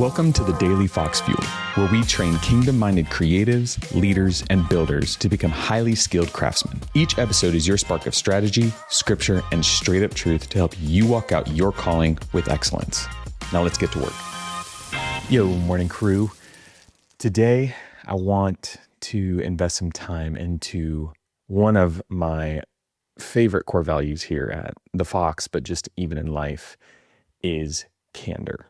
Welcome to the Daily Fox Fuel, where we train kingdom-minded creatives, leaders, and builders to become highly skilled craftsmen. Each episode is your spark of strategy, scripture, and straight-up truth to help you walk out your calling with excellence. Now let's get to work. Yo, morning crew. Today, I want to invest some time into one of my favorite core values here at the Fox, but just even in life, is candor.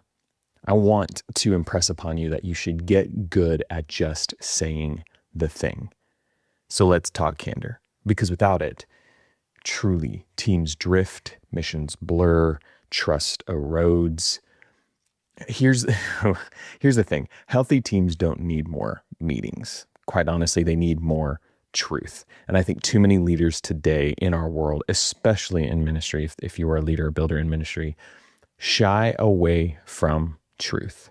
I want to impress upon you that you should get good at just saying the thing. So let's talk candor, because without it, truly, teams drift, missions blur, trust erodes. Here's the thing. Healthy teams don't need more meetings. Quite honestly, they need more truth. And I think too many leaders today in our world, especially in ministry, if you are a leader or builder in ministry, shy away from truth.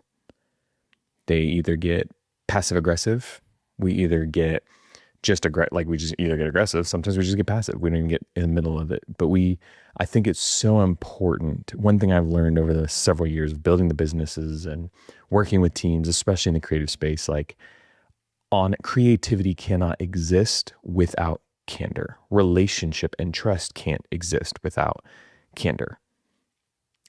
They either get passive aggressive. We either get we just either get aggressive. Sometimes we just get passive. We don't even get in the middle of it. But I think it's so important. One thing I've learned over the several years of building the businesses and working with teams, especially in the creative space, creativity cannot exist without candor. Relationship and trust can't exist without candor.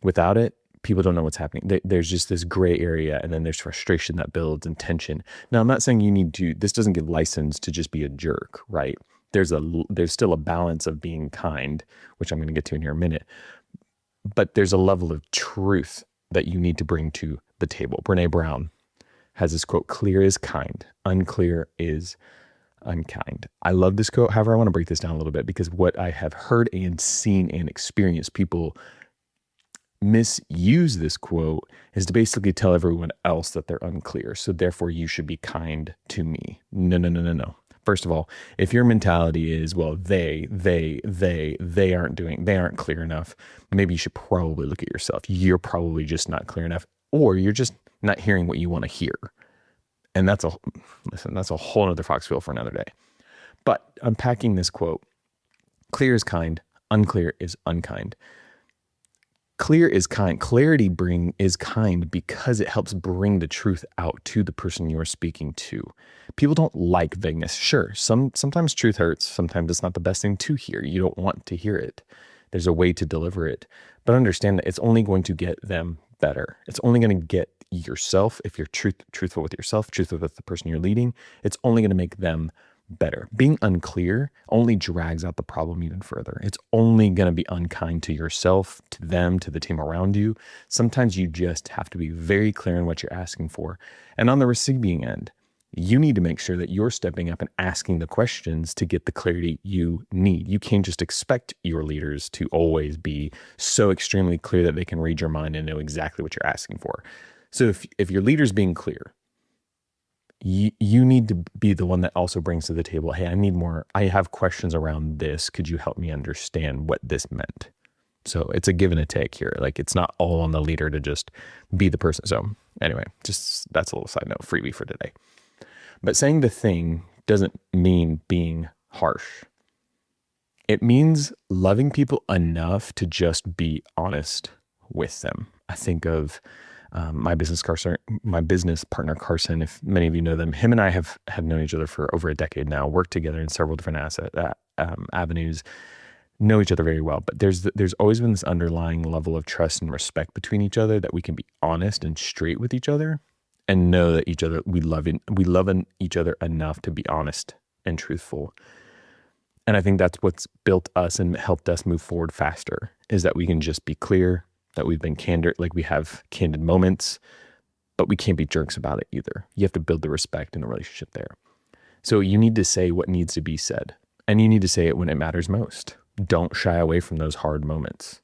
Without it, people don't know what's happening. There's just this gray area, and then there's frustration that builds and tension. Now, I'm not saying this doesn't give license to just be a jerk, right? There's still a balance of being kind, which I'm going to get to in here in a minute. But there's a level of truth that you need to bring to the table. Brene Brown has this quote, "Clear is kind, unclear is unkind." I love this quote. However, I want to break this down a little bit, because what I have heard and seen and experienced people misuse this quote is to basically tell everyone else that they're unclear. So therefore you should be kind to me. No. First of all, if your mentality is, well, they aren't clear enough, maybe you should probably look at yourself. You're probably just not clear enough, or you're just not hearing what you want to hear. And that's a whole other Foxville for another day. But unpacking this quote, clear is kind, unclear is unkind. Clear is kind. Clarity is kind because it helps bring the truth out to the person you are speaking to. People don't like vagueness. Sure, sometimes truth hurts. Sometimes it's not the best thing to hear. You don't want to hear it. There's a way to deliver it. But understand that it's only going to get them better. It's only going to get yourself, if you're truthful with yourself, truthful with the person you're leading, it's only going to make them better. Being unclear only drags out the problem even further. It's only going to be unkind to yourself, to them, to the team around you. Sometimes you just have to be very clear in what you're asking for. And on the receiving end, you need to make sure that you're stepping up and asking the questions to get the clarity you need. You can't just expect your leaders to always be so extremely clear that they can read your mind and know exactly what you're asking for. So if your leader's being clear, you need to be the one that also brings to the table, hey, I have questions around this. Could you help me understand what this meant? So it's a give and a take here. It's not all on the leader to just be the person. So anyway, just that's a little side note, freebie for today. But saying the thing doesn't mean being harsh. It means loving people enough to just be honest with them. I think of my business partner, Carson, if many of you know them. Him and I have known each other for over a decade now, worked together in several different avenues, know each other very well. But there's always been this underlying level of trust and respect between each other, that we can be honest and straight with each other and know that we love each other enough to be honest and truthful. And I think that's what's built us and helped us move forward faster, is that we can just be clear, that we've been candid, we have candid moments, but we can't be jerks about it either. You have to build the respect in the relationship there. So you need to say what needs to be said, and you need to say it when it matters most. Don't shy away from those hard moments.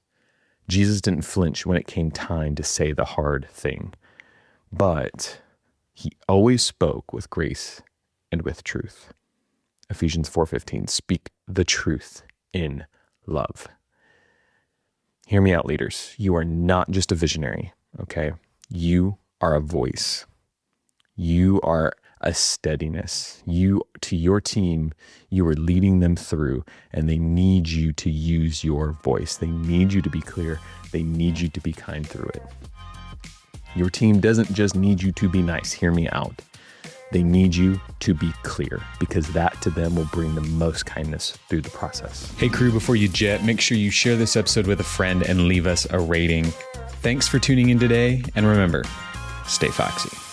Jesus didn't flinch when it came time to say the hard thing, but he always spoke with grace and with truth. Ephesians 4:15, speak the truth in love. Hear me out, leaders. You are not just a visionary, okay? You are a voice. You are a steadiness. To your team, you are leading them through, and they need you to use your voice. They need you to be clear. They need you to be kind through it. Your team doesn't just need you to be nice. Hear me out. They need you to be clear, because that to them will bring the most kindness through the process. Hey crew, before you jet, make sure you share this episode with a friend and leave us a rating. Thanks for tuning in today. And remember, stay foxy.